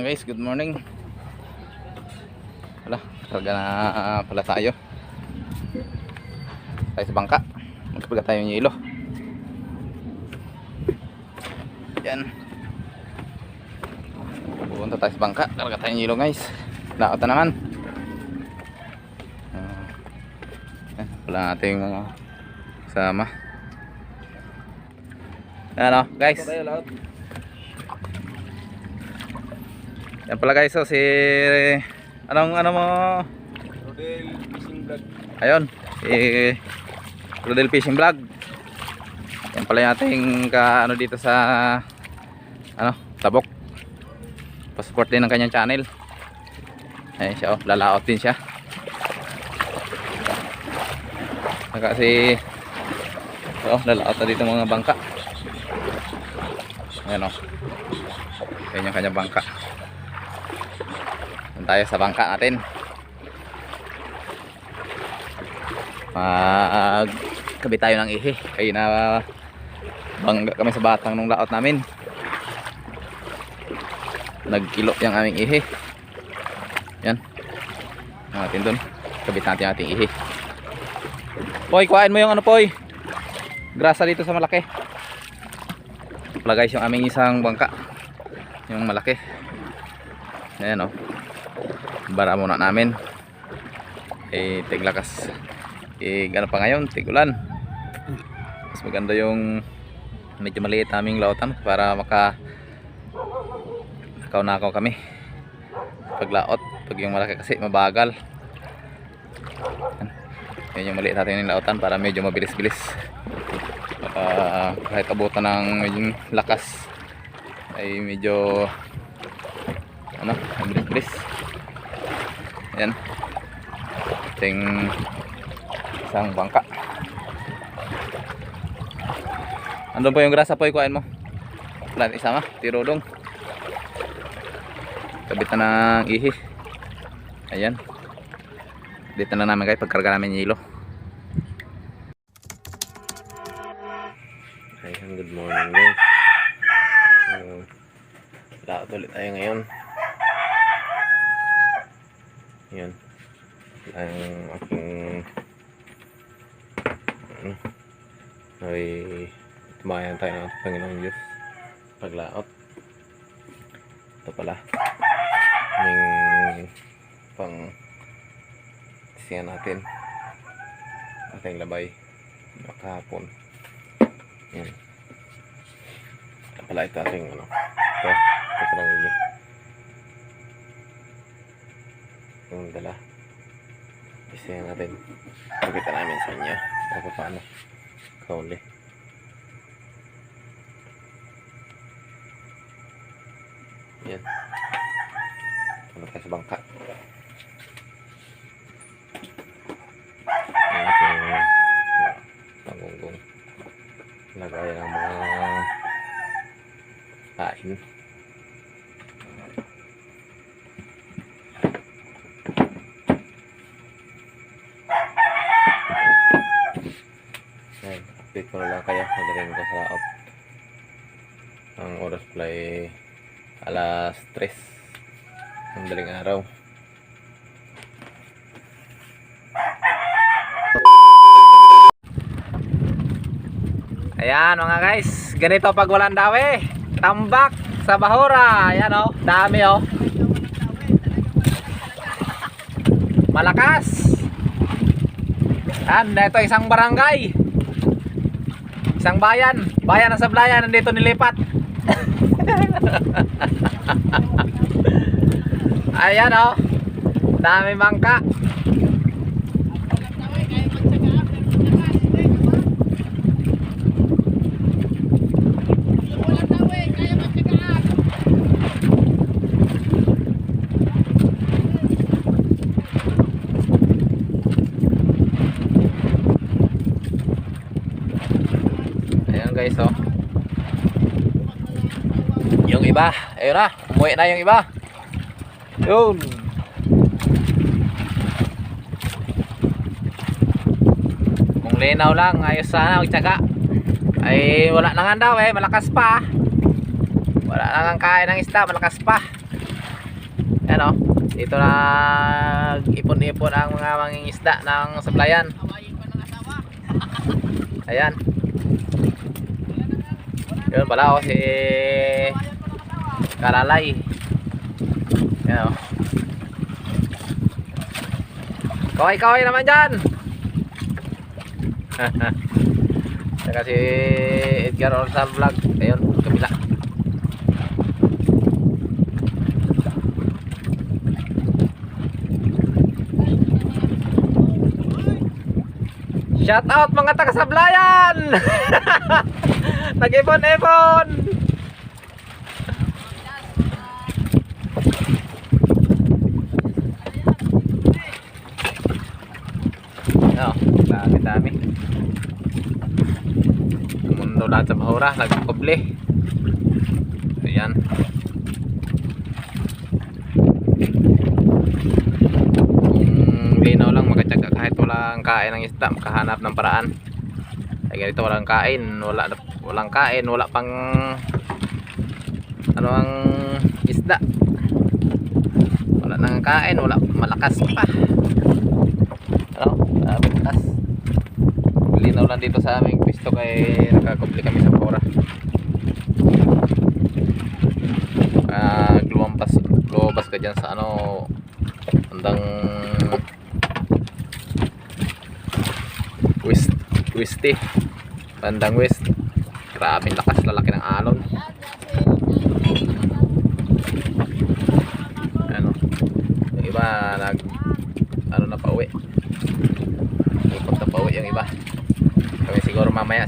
Guys, good morning. Wala, karga na pala tayo sa bangka. Magkapaga tayo ng yelo. Yan. Pupunta tayo sa bangka. Karga tayo ng yelo, guys. Laot na naman. Yan, pala natin mga kasama. Ano, guys. Yan pala guys, so si ano mo? Rodel Fishing Vlog. Ayun, si Rodel Fishing Vlog. Yan pala yung ating ano dito sa Tabok. Pa-support din ng kanyang channel. Ayun siya, oh, lalaot din siya. Kasi lalaot na dito mga bangka. Ayan, oh. Yan yung kanyang bangka. Tayo sa bangka natin. Magkabit tayo ng ihi. Kaya na bangga kami sa batang nung laot namin. Nagkilo yung aming ihi. Yan. Natin dun. Kabit natin ating ihi. Poy, kuhain mo yung ano, Poy. Grasa dito sa malaki. Wala guys, yung aming isang bangka. Yung malaki. Ayan, oh. Bara muna namin. Tiglakas. Gano pa ngayon, tigulan. Mas maganda yung medyo maliit naming lautan para nakaw kami paglaot. Pag yung malaki kasi mabagal. Yan yung maliit natin yung lautan para medyo mabilis-bilis. Kahit abutan ng lakas ay medyo mabilis-bilis. Yan. Ating isang bangka. Andun po yung grasa po, ikuhain mo. Wala, isama, tirudong. Kabit na ng ihi. Ayan. Dito na namin guys, pagkarga namin yung hilo. Ayan, good morning guys. Laot ulit tayo ngayon. Yan ang aking ay tumayan tayo ng Panginoong Diyos paglaot. Ito pala aming pang siya natin ating labay kahapon. Yan ito pala, ito ating ito parang yung dala isa natin, pagkita namin sa inyo o paano kauli. Yan, ano tayo sa bangka. Ang ating pangunggong lagay ng mga kain. Update ko na lang kayo magaling ko sa laot. Ang oras pala ay alas 3 ng daling araw. Ayan mga guys, ganito pag walang dawi. Tambak sa bahura. Ayan, oh, dami, oh. Malakas. Yan, ito isang barangay. Isang bayan ng Sablayan, nandito nilipat. Ayan, oh. Dami bangka. Guys, oh. Yung iba, ayun na, umuwi na yung iba. Yun. Kung linaw lang, ayos sana, magtsaga. Ay wala na nga daw, malakas pa. Wala na nga kain ng isda, malakas pa. Ayan o. Dito ipon-ipon ang mga mangingisda ng sablayan. Ayan. Yun pala o si Kalalay. Ayan o. Kaway-kaway naman dyan. Saka si Edgar Orsal Vlog. Ayun, kabila. Shout out mga taga-Sablayan. Nag-ipon-ipon. Oh, dami-dami. Mundo lahat sa bahura, nagkuble. Ayan. Kung linaw lang, makatyaga kahit walang kain ng isda, makahanap ng paraan. Ay ganito, walang kain, walang kain, wala pang ano ang isda. Wala nang kain, wala, malakas pa. Ano? Malakas. Linaw lang dito sa aming pisto kay nakakuble kami sa bahura. Lumabas ka dyan sa ano bandang west bandang west, grabing lakas, lalaki ng alon. Ano yung iba ano na pauwi, ikot na pauwi yung iba. Kami siguro mamaya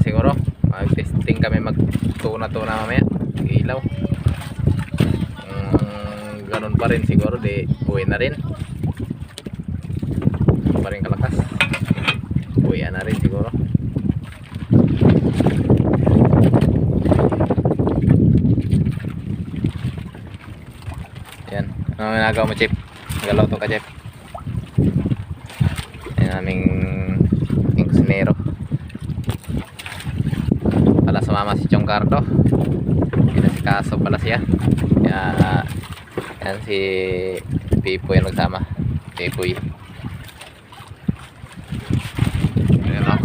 mag testing kami, magtuna-tuna mamaya ilaw. Ganun pa rin siguro, di uwi na rin. Pa rin kalakas, uwi na rin siguro. Yan, ano ginagawa mo, Chip? Galaw to ka, Chip. Yan aming kusinero. Pala sumama si Chong Cardo, pinasikaso pala siya. Kaya yan si Pipoy yung nagsama. Pipoy. Ayan o.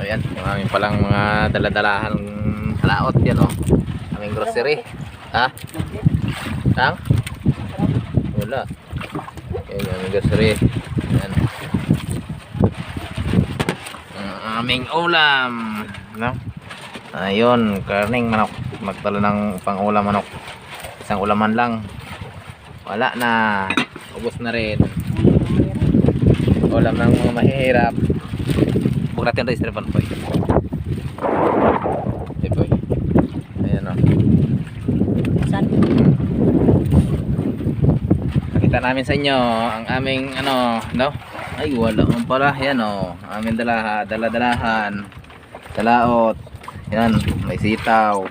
Ayan, yung aming palang mga daladalahan laot yan o. Aming grocery. Ha? Tang? Wala. Ayan yung aming grocery. Ayan. Ang aming ulam. No? Ayun, karning manok. Magtala ng pang ulam manok. Isang ulaman lang. Wala na. Ubos na rin. Ulam ng mga mahihirap. Huwag natin rin styrofoam po. Ayan o. Saan? Nakita namin sa inyo ang aming ano, no? Ay wala man pala. Yan o. Aming daladalahan. Dalaot. Yan. May sitaw.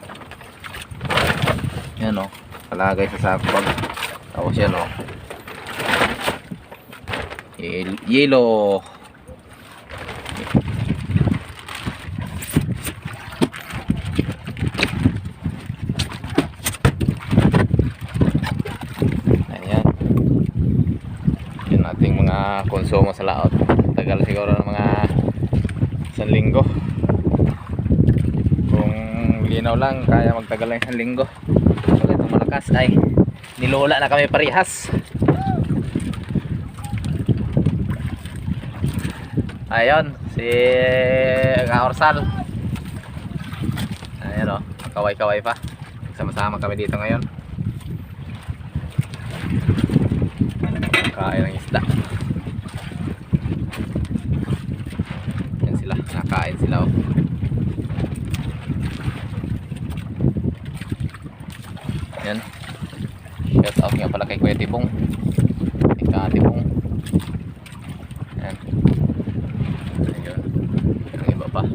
Yan o. Kalagay sa sakpag. Tapos yan o. Yelo. Ating mga konsumo sa laot. Tagal siguro ng mga 1 linggo. Kung linaw lang, kaya magtagal ng 1 linggo. Pag itong malakas ay nilola na kami parehas. Ayun, si Orsal. Ayan o, kaway-kaway pa. Sama-sama kami dito ngayon. Kain ng isda. Yan sila, nakain sila oh. Yan. Shout out nga pala kay Kuya Tibong. Ika Tibong. Yan. Ayun. Yung iba pa.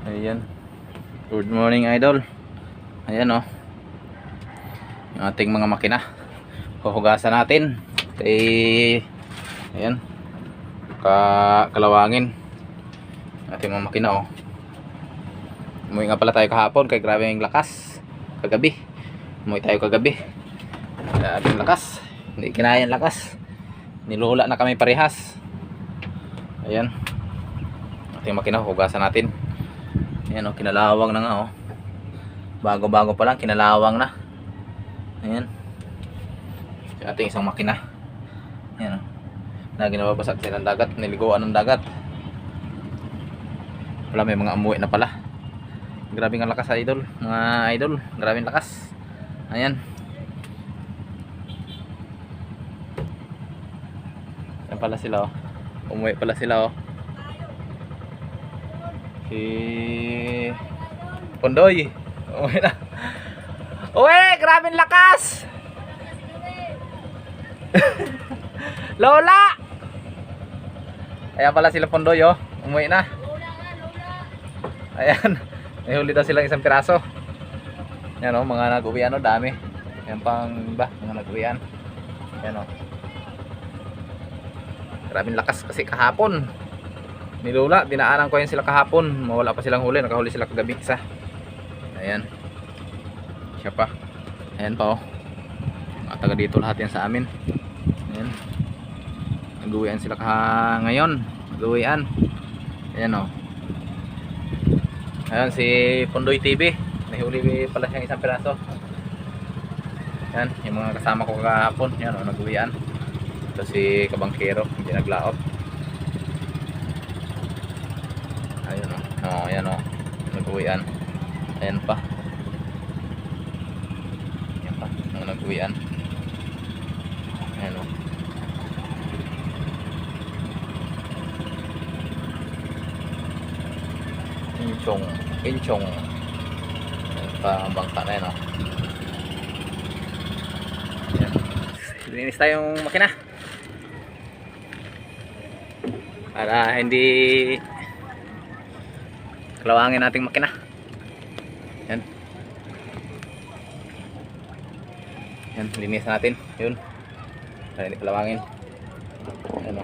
Ayan. Good morning, idol. Ayan oh. yung ating mga makina. Huhugasan natin. Ayan. Kalawangin. Ating mga makina oh. Umuwi nga pala tayo kahapon kay grabe yung lakas. Kagabi. Umuwi tayo kagabi. Grabe yung lakas. Hindi kinaya yung lakas. Nilula na kami parehas. Ayan. Ating makina hugasan natin. Ayan oh, kinalawang na nga oh. Bago-bago pa lang kinalawang na. Ayan. Yung ating isang makina. Ayan oh. Lagi nababasag sila ng dagat, niliguan ng dagat. Wala, may mga umuwi na pala. Grabe ang lakas idol, mga idol. Grabe ang lakas. Ayan. Ayan pala sila oh. Umuwi pala sila oh. Si Pondoy. Umuwi na. Uwi! Grabe ang lakas! Lola! Ayan pala sila Pondoy oh. Umuwi na. Ayan. May huli daw silang isang piraso. Ayan oh, mga nag-uwian oh, dami. Ayan pang iba, mga nag-uwian. Ayan oh. Grabing lakas kasi kahapon. Nilula, dinaanan ko yun sila kahapon. Mawala pa silang huli, nakahuli sila kagabi isa. Ayan. Siya pa. Ayan pa oh. Mga taga dito lahat yan sa amin. Ayan. Nag-uwian sila ngayon. Nag-uwian. Ayan o. Ayan si Pondoy TV. Nahuli pala siyang isang piraso. Ayan. Yung mga kasama ko kahapon. Ayan o. Nag-uwian. Ito si Kabangkero. Hindi naglaot. Ayan o. O. Ayan o. Nag-uwian. Ayan pa. Ayan pa. Mga nag-uwian. Ayan o. Inchong pambangka na yan oh. Ayan. Linis tayong makina para hindi kalawangin nating makina. Yan. Yan, linis natin yun para hindi kalawangin. Ayan o.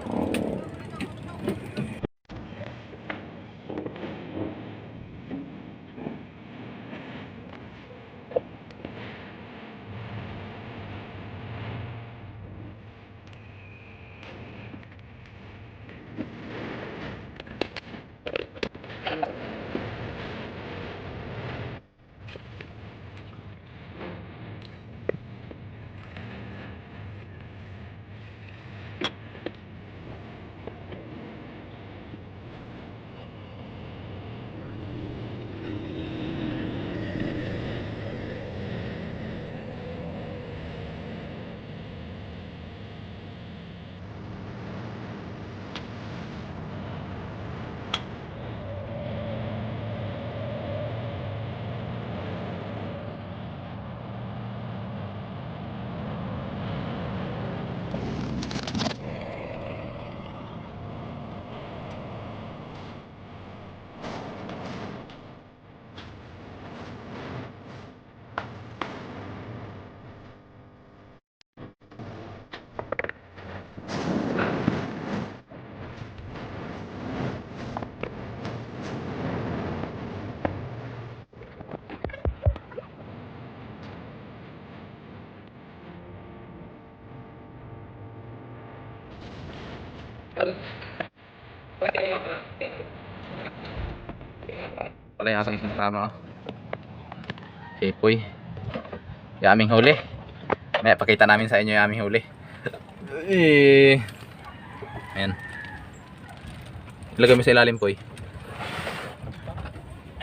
Pala yung asang tama hipoy yung aming huli. May pakita namin sa inyo yung aming huli. Ayan, ilagay mo sa ilalim poy.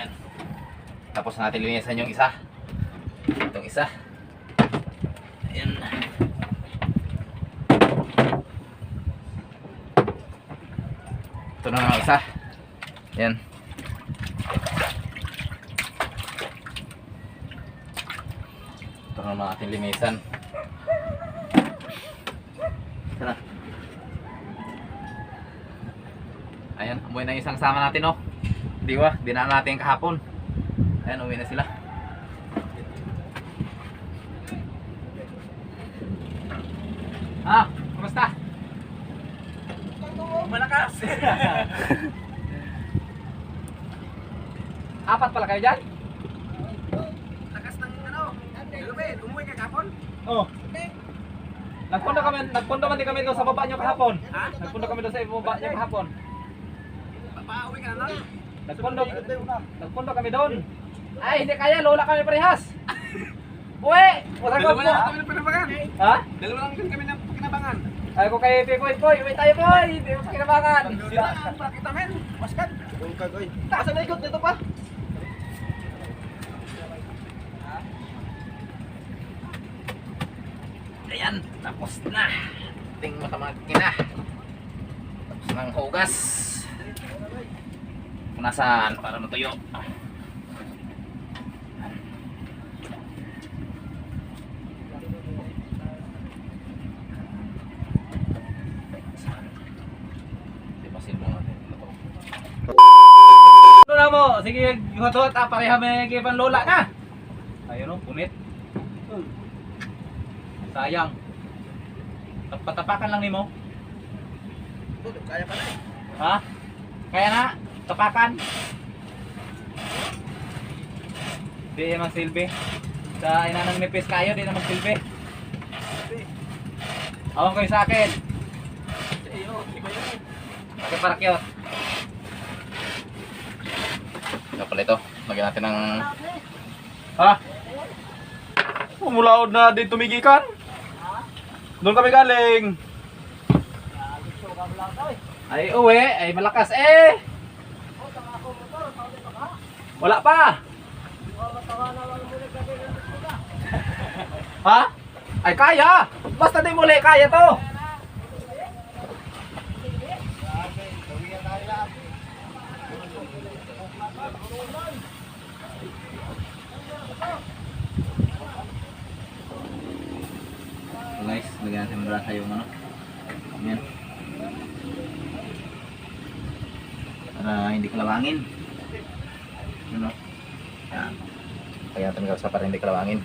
Ayan. Tapos natin linisan yung isa. Itong isa. Ayan. Ito na ang isa. Ayan. Ito na natin linisan. Ito na. Ayan, umuwi na isang sama natin oh. Diba? Dinaan natin kahapon. Ayan, umuwi na sila. Ah, kumusta? Malakas. Apat pala kayo dyan? Lakas ng ano. Gabi, umuwi ka kapon? Oo. Nagpunta man din kami doon sa baba niyo kahapon. Ha? Nagpunta kami doon sa baba niyo kahapon. Pauwi ka na nun? Nagpunta kami doon. Ay, hindi kaya, lola kami parehas. Uwe! Wasang ko Dalawa lang kami ng pinabangan. Ha? Dalawa lang din kami ng pinabangan. Ay ko kay Pipoy, Poy, uwi tayo Poy! Hindi mo kinabangan. Sira, bakit namin? Maskat. Taas na ikot dito pa. Ayan, tapos na. Ting makamakina. Tapos ng hugas. Punasan para matuyo. Ano na mo? Sige, hot-hot, pareha may giban lola na. Ayun o, punit. Sayang. Patapakan lang ni mo. Kaya pa na eh. Ha? Kaya na, tapakan. Di naman silbi. Sa inanang nipis kayo, di naman silbi. Awang kayo sa akin. Iba yun. Bakit para cute? Ito pala ito. Lagyan natin ng... Ha? Umulaod na din tumigikan. Doon kami galing. Ay uwi, ay malakas eh. Wala pa. Ha? Ay kaya. Basta di muli kaya to. Guys, lagyan natin mula sa yung ano. Ayan. Para hindi kalawangin. Ano? Yan. Kaya natin gawasa para hindi kalawangin.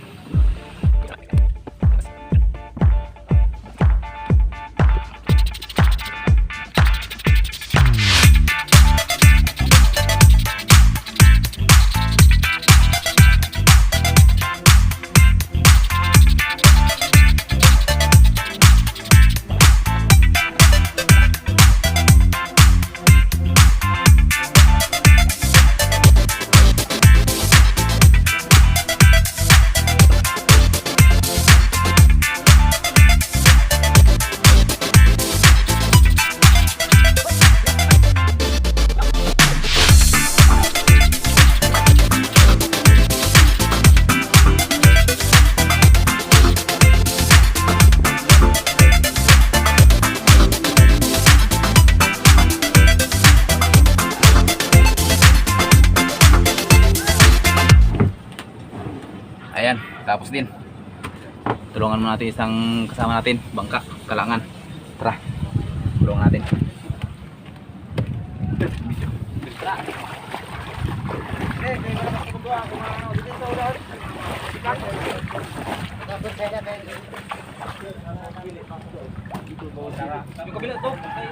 Ayan, tapos din. Tulungan mo natin isang kasama natin, bangka, kalangan. Tara, tulungan natin.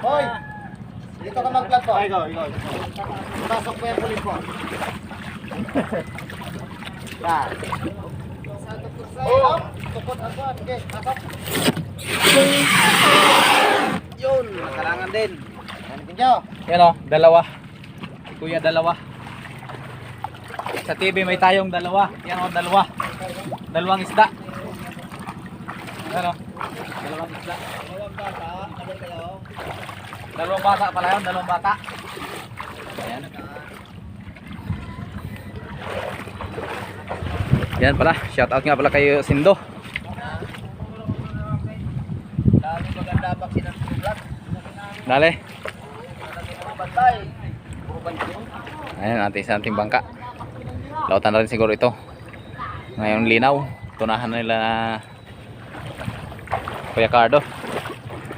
Hoy! Dito ka mag-vlog ko. Ikaw. Pasok mo yung pulis ko. Yan. Oh! Tukot ako. Sige, pasok. Yun, nakalangan din. Ano nyo? Yan o, dalawa. Si Kuya dalawa. Sa TV may tayong dalawa. Yan o, dalawa. Dalawang isda. Yan o, dalawang isda. Dalawang bata pala yun, dalawang bata. Ayan. Yan pala, shout out nga pala kay Sindo. Dami maganda pa sinag-vlog. Dale. Bantay. Ayan, natin sa ating bangka. Lautan na rin siguro ito. Ngayon linaw. Tunahan na nila Kuya Cardo.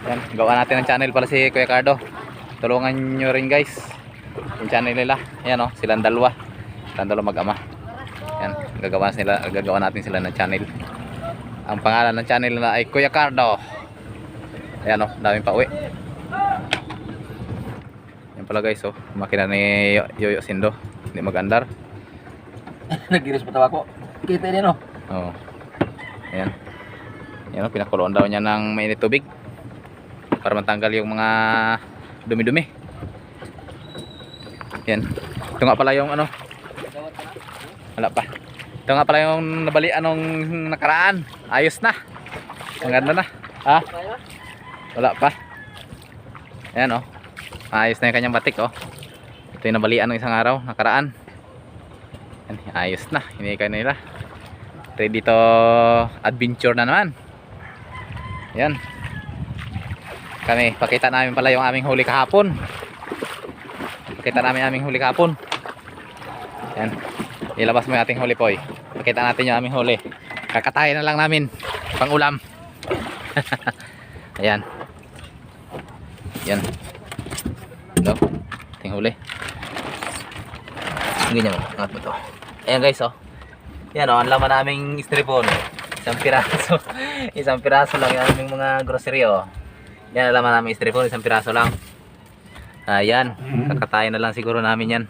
Yan, gawa natin ng channel pala si Kuya Cardo. Tulungan nyo rin guys yung channel nila. Yan o, silang dalawa. Silang dalawa mag-ama. Yan, gagawa natin sila ng channel. Ang pangalan ng channel nila ay Kuya Cardo. Ayan o, daming pauwi. Yan pala guys, oh, makina ni Yoyo Sindo. Hindi mag-andar. Nagiris pa tawa ko. Kita niya no. Oo. Ayan. Yan o, pinakuloan daw niya ng mainit tubig para matanggal yung mga dumi-dumi. Yan. Ito nga pala yung ano. Wala pa. Ito nga pala yung nabalian nung nakaraan. Ayos na. Ang ganda na. Ha? Wala pa. Ayan o. Ayos na yung kanyang batik o. Ito yung nabalian ng isang araw. Nakaraan. Yan. Ayos na. Hinikay na nila. Ready to adventure na naman. Yan. Kami, pakita namin pala yung aming huli kahapon. Pakita namin aming huli kahapon. Yan. Ilabas mo yung ating huli, Poy. Pakita natin yung aming huli. Kakatayin na lang namin. Pang ulam. Ayan. Yan. No? Ating huli. Ganyan mo. Angat mo ito. Ayan guys, oh. Yan, oh. Ang laman naming stripon. Isang piraso. Isang piraso lang yung aming mga grocery, oh. Yan, ang laman naming stripon. Isang piraso lang. Ayan. Kakatayin na lang siguro namin yan.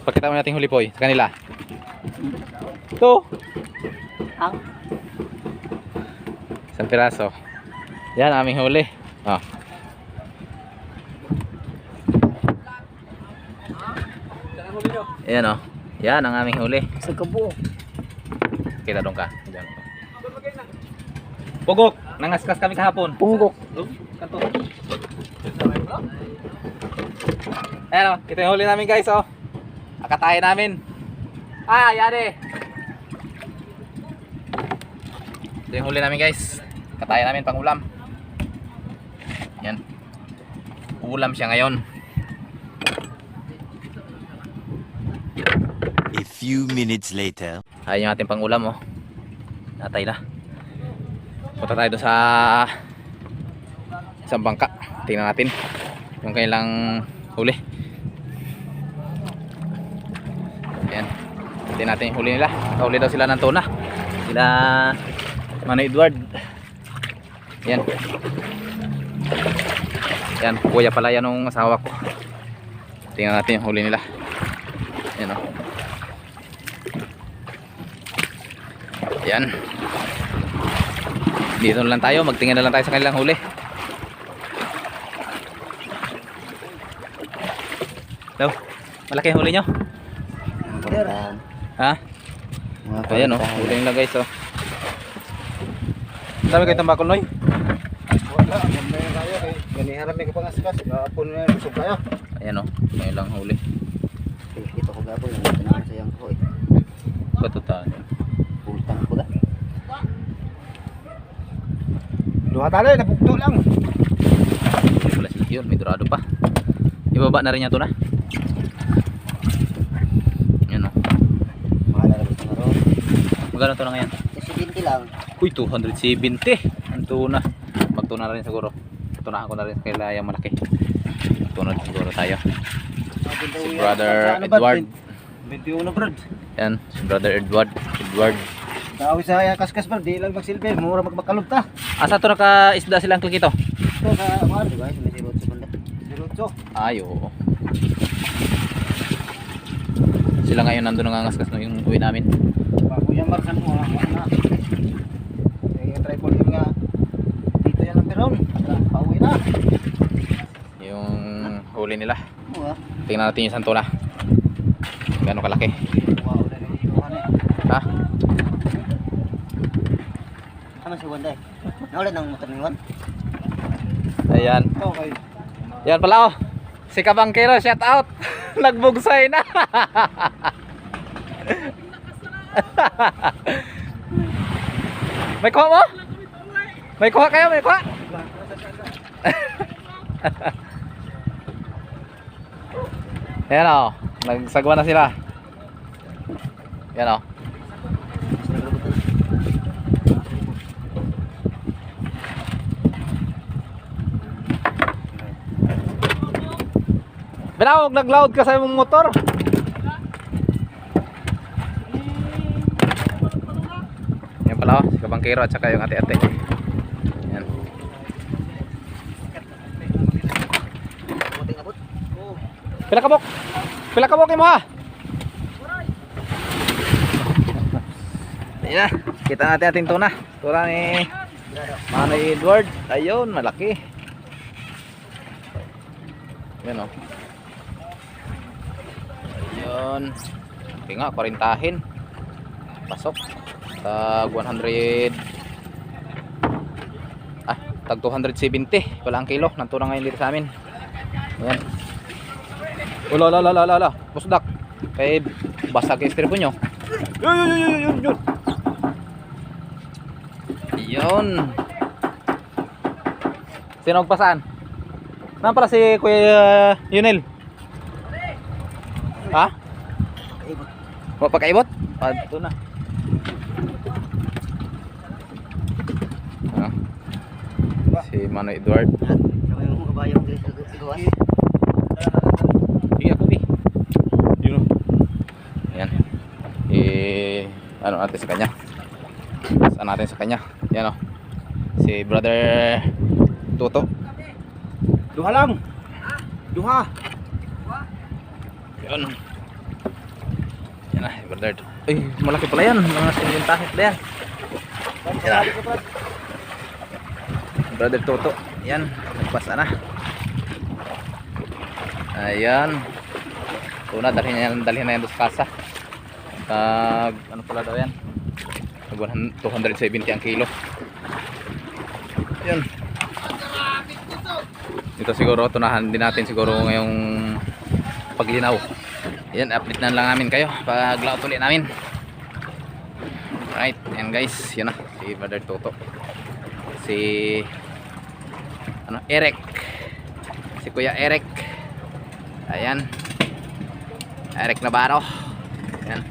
Pakita mo natin huli, Poy, sa kanila. Ito. Ang Isang piraso. Yan, aming huli. Oh. Ayan, oh. Yan ang aming huli. sa kabuo. Kita dong ka. Diyan. Pugok, nangaskas kami kahapon. Punggok. Kanto. Ayan, oh. Ito yung huli namin, guys, oh. Akatayin namin. Yari. Ito yung huli namin, guys. Katayin namin pang ulam. Yan. Ulam siya ngayon. A few minutes later. Ayan yung ating pang ulam, oh. Natay na. Punta tayo doon sa isang bangka. Tingnan natin yung kailang huli. Ayan. Tingnan natin yung huli nila. Kahuli daw sila ng tuna. Sila Mano Edward. Ayan. Ayan. Kuya pala yan ng asawa ko. Tingnan natin yung huli nila. Ayan, oh. Ayan. Dito na lang tayo. Magtingin na lang tayo sa kanilang huli. Hello. Malaki yung huli nyo? Ha? Ayan, oh. Huli nila, guys, oh. Sabi kayo tambakol, Noy? Wala, mamaya kayo kay ganiharan may kapangaskas. Gapon na yung kayo. Ayan, oh. Ngayon lang huli. Dito ko gapon yung tinangan sa yang ko eh. Katutaan. Pultang ko da. Duha tali, nabugto lang. Hindi pala sila yun. May dorado pa. Ibaba na rin niya ito na. Ayan, oh. Mahal na labas na ron. Magkano ito na ngayon? Kasi 20 lang. Uy, 270. Ang tuna. Magtuna na rin siguro. Tunahan ko na rin kaya yung malaki. Magtuna rin siguro tayo. Si Brother Edward. 21 brad. Yan, si Brother Edward. Tawag sa kaskas brad, di lang magsilbi. Mura magbakalog ta. Asa ito naka-isda silang klikito? Ito sa mga Di ba? May sirot sa banda. dirutso. Ay, oo. Sila ngayon nandun nangangaskas no yung uwi namin. Bago yan marsan mo, na. Yung tripod yun nga. Dito yan ang peron. Pauwi na. Yung huli nila. Oo. Tingnan natin yung santula. Gano'ng kalaki. Wow, na yung inuhan eh. Ha? Ano si Wanda eh? Naulan ng motor ni Juan? Ayan. Okay. Yan pala, oh. Si Kabangkero, shout out. Nagbugsay na. May kuha mo? May kuha kayo? May kuha? Ayan, oh. Nagsagwa na sila. Ayan, oh. Binawag, nag-loud ka sa imong motor. pala oh, si Kabangkero at saka yung ate-ate. Yan. Abuting abot. Pilakabok! Pilakabok mo ha! Ayan na, kita natin ating tuna. Tuna ni Manay Edward. Ayun, malaki. Yan o. Ayun. Okay nga, 40. Pasok. Tag 100. Tag 270. Wala ang kilo. Nantuna ngayon dito sa amin. Ayan. Lala. Musdak. Kaya basag yung strip nyo. Yun. Yun. Sino magpasaan? Naman pala si Kuya Yunel. Ha? Pagkaibot? Ito na. Ano? Si Manoy Edward. Kami mo kabayong dito sa gawas. Sige ako di. Yun. Ayan. Ano natin sa kanya? Saan natin sa kanya? Yan o. Si Brother Toto. Duha lang. Duha. Yun. Yan na, Brother. Ay, malaki pala yan. Mga sinintahit na yan. Yan na. Brother Toto. Yan. Nagpasa na. Ayan. Una, dalhin na yan sa kasa. Ano pala daw yan? 270 ang kilo. Yun. Ito siguro, tunahan din natin siguro ngayong paglinaw. Yan, update na lang namin kayo pag laot ulit namin. Alright, yan guys. Yun na, si Brother Toto. Si Eric. Si Kuya Eric. Ayan. Eric Navarro. Ayan.